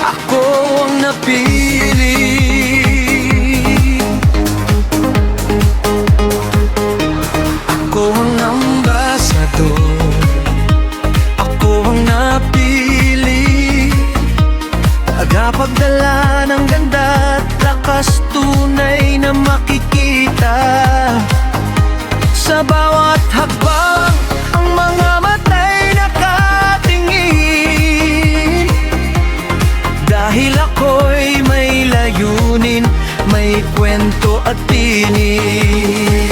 Ako ang napili. Ako ang ambasador. Ako ang napili. Tagapagdala ng ganda at lakas, tunay na makikita. Sa bawat hakbang, ang mga matay nakatingin. Dahil ako'y may layunin, may kwento at tinig.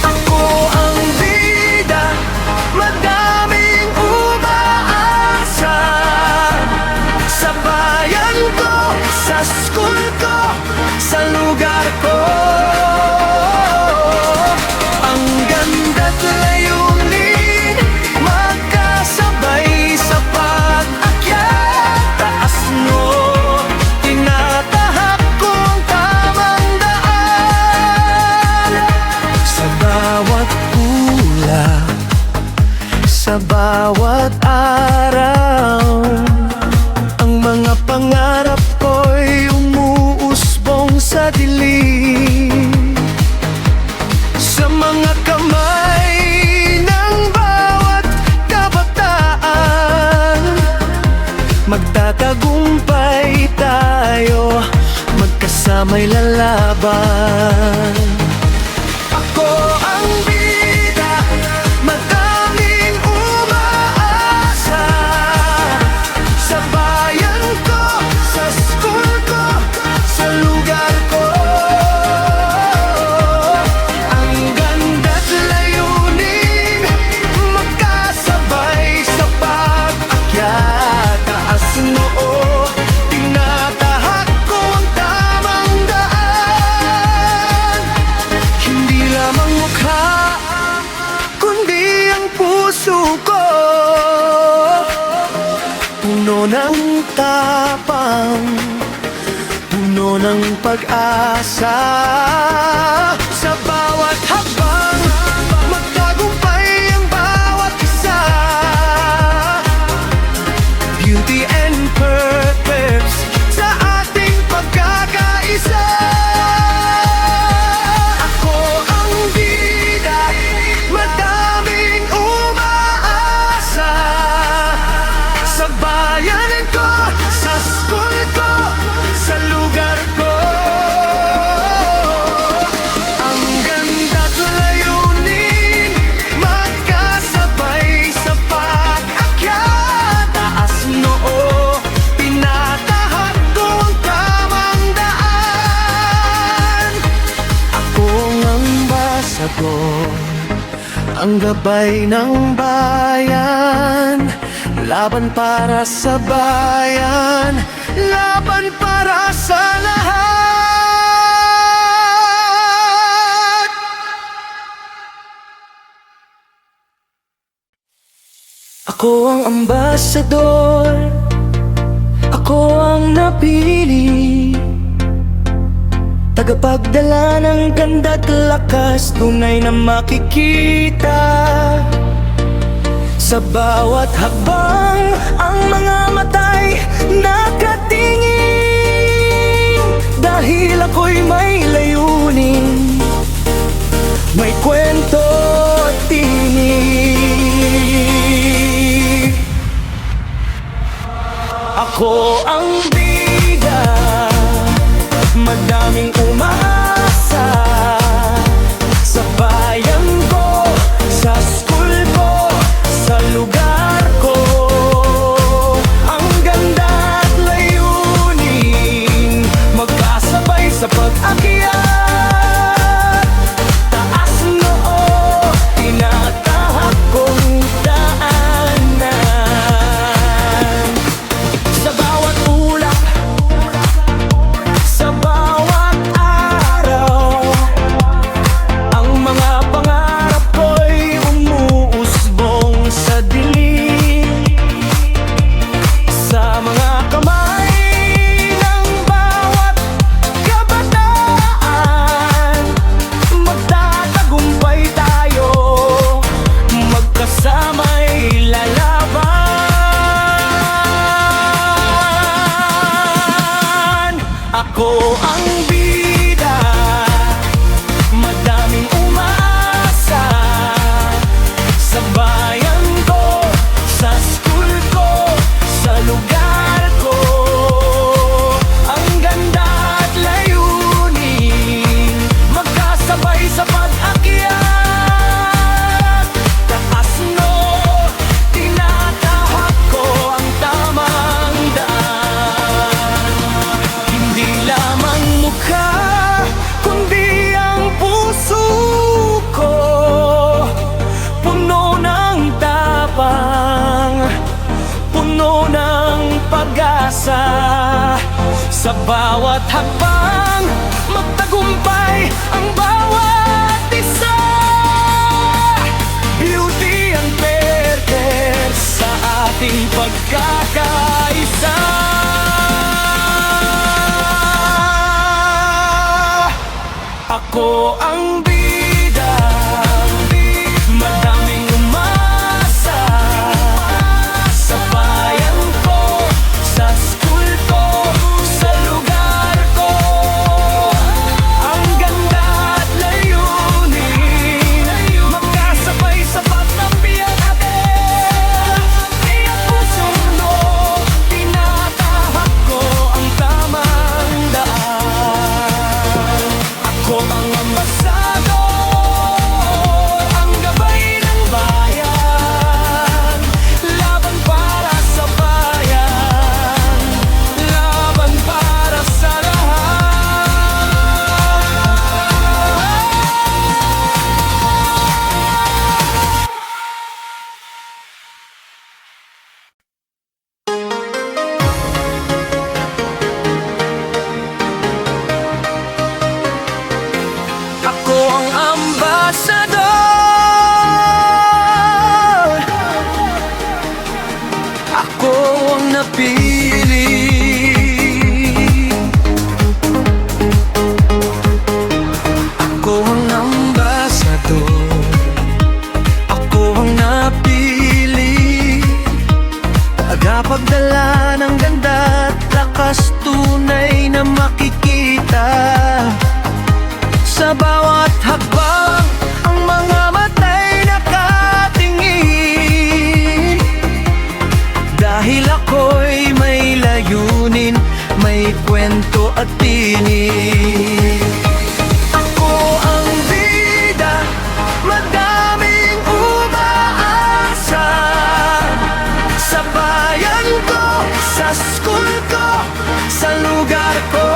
Ako ang bida, madaming umaasa. Sa bayan ko, sa school ko, sa lugar ko. Ang ganda't layunin, magkasabay sa pag-akyat. Taas mo, tinatahak kong tamang daan. Sa bawat ulap, sa bawat araw, ang mga pangarap ko'y umuusbong sa dilim. Sa mga kamay ng bawat kabataan, magtatagumpay tayo, magkasama'y lalaban. Ako ang bida, madaming umaasa. Sa bayan ko, sa school ko, sa lugar ko. Ang ganda't layunin, magkasabay sa pag-akyat. Taas noo, tinatahak ko ang tamang daan. Hindi lamang mukha, kundi ang puso ko, puno ng tapang, puno ng pag-asa. Sa bawat hakbang, magtagumpay ang bawat isa. Beauty and purpose sa ating pagkakaisa. Ako ang bida, madaming umaasa. Sa bayan ko, sa school ko, sa lugar ko. Ang ganda't layunin, magkasabay sa pag-akyat. Taas noo, tinatahak ko ang tamang daan. Ako ang ambasador, ang gabay ng bayan. Laban para sa bayan, laban para sa lahat. Ako ang ambasador, ako ang napili. Tagapagdala ng ganda't lakas, tunay na makikita. Sa bawat hakbang, ang mga matay nakatingin. Dahil ako'y may layunin, may kwento at tinig. Ako ang bida, madaming umasa. Sa bayan ko, sa school ko, sa lugar ko. Ang ganda't layunin, magkasabay sa pag-akyat. Taas noo, tinatahak kong daanan. Sa bawat ulap, sa bawat Ako ang bida, madaming umaasa. Sa bayan ko, sa school ko, sa lugar ko. Ang ganda at layunin, magkasabay sa pag-akyat. Taas no, tinatahak ko ang tamang daan. Hindi lamang mukha, kundi ang puso ko, puno ng tapang, puno ng pag-asa. Sa bawat hakbang, magtagumpay ang bawat isa. Beauty and fairness sa ating pagkakaisa. Ako ang bida, madaming umasa. Sa bayan ko, sa school ko, sa lugar ko. Ang ganda at layunin, magkasabay sa pagtabihan natin. Kaya puso mo, tinatahak ko ang tamang daan. Ako ang ambasador, ang gabay ng bayan. Laban para sa bayan, laban para sa Ako ang ambasador, ako ang napili. Ako ang ambasador, ako ang napili. Tagapagdala ng ganda at lakas, tunay na makikita. Sa bawat hakbang, ang mga mata'y nakatingin. Dahil ako'y may layunin, may kwento at tinig. Ako ang bida, madaming umaasa. Sa bayan ko, sa school ko, sa lugar ko.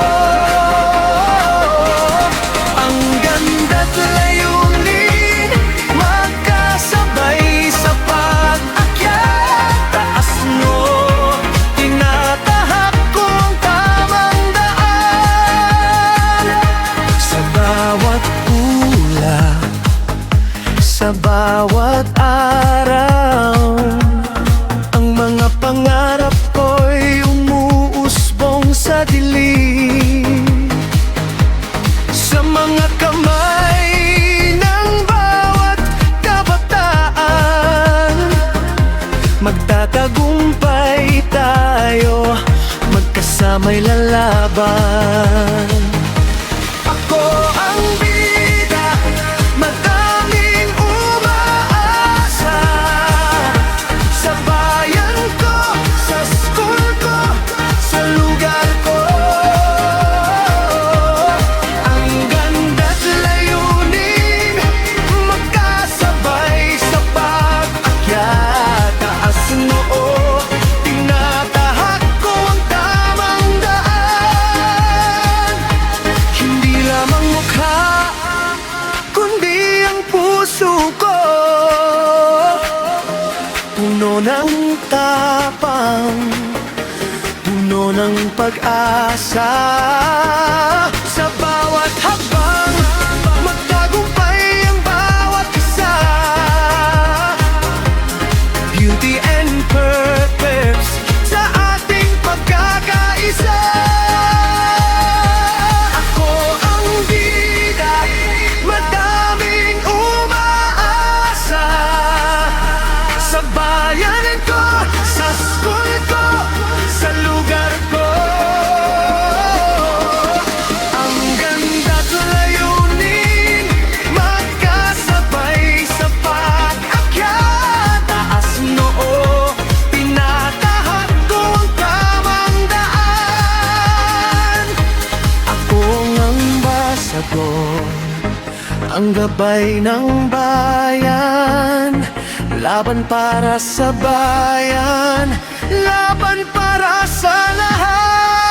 Ang ganda't layunin, magkasabay sa pag-akyat. Taas no, tinatahak ko ang tamang daan. Sa bawat ulap, sa bawat araw, ang mga pangarap ko'y umuusbong sa dilim. Sa mga kamay ng bawat kabataan, magtatagumpay tayo, magkasama'y lalaban. Ako ang bida, madaming umaasa. Sa bayan ko, sa school ko, sa lugar ko. Ang ganda't layunin, magkasabay sa pag-akyat. Taas noo, tinatahak ko ang tamang daan. Hindi lamang mukha, kundi ang puso ko, puno ng tapang, puno ng pag-asa. Sa bawat hakbang, magtagumpay ang bawat isa. Beauty and purpose sa ating pagkakaisa. Ako ang bida, madaming umaasa. Sa bayan ko, sa school ko, sa lugar ko. gabay ng bayan, laban para sa bayan, laban para sa lahat.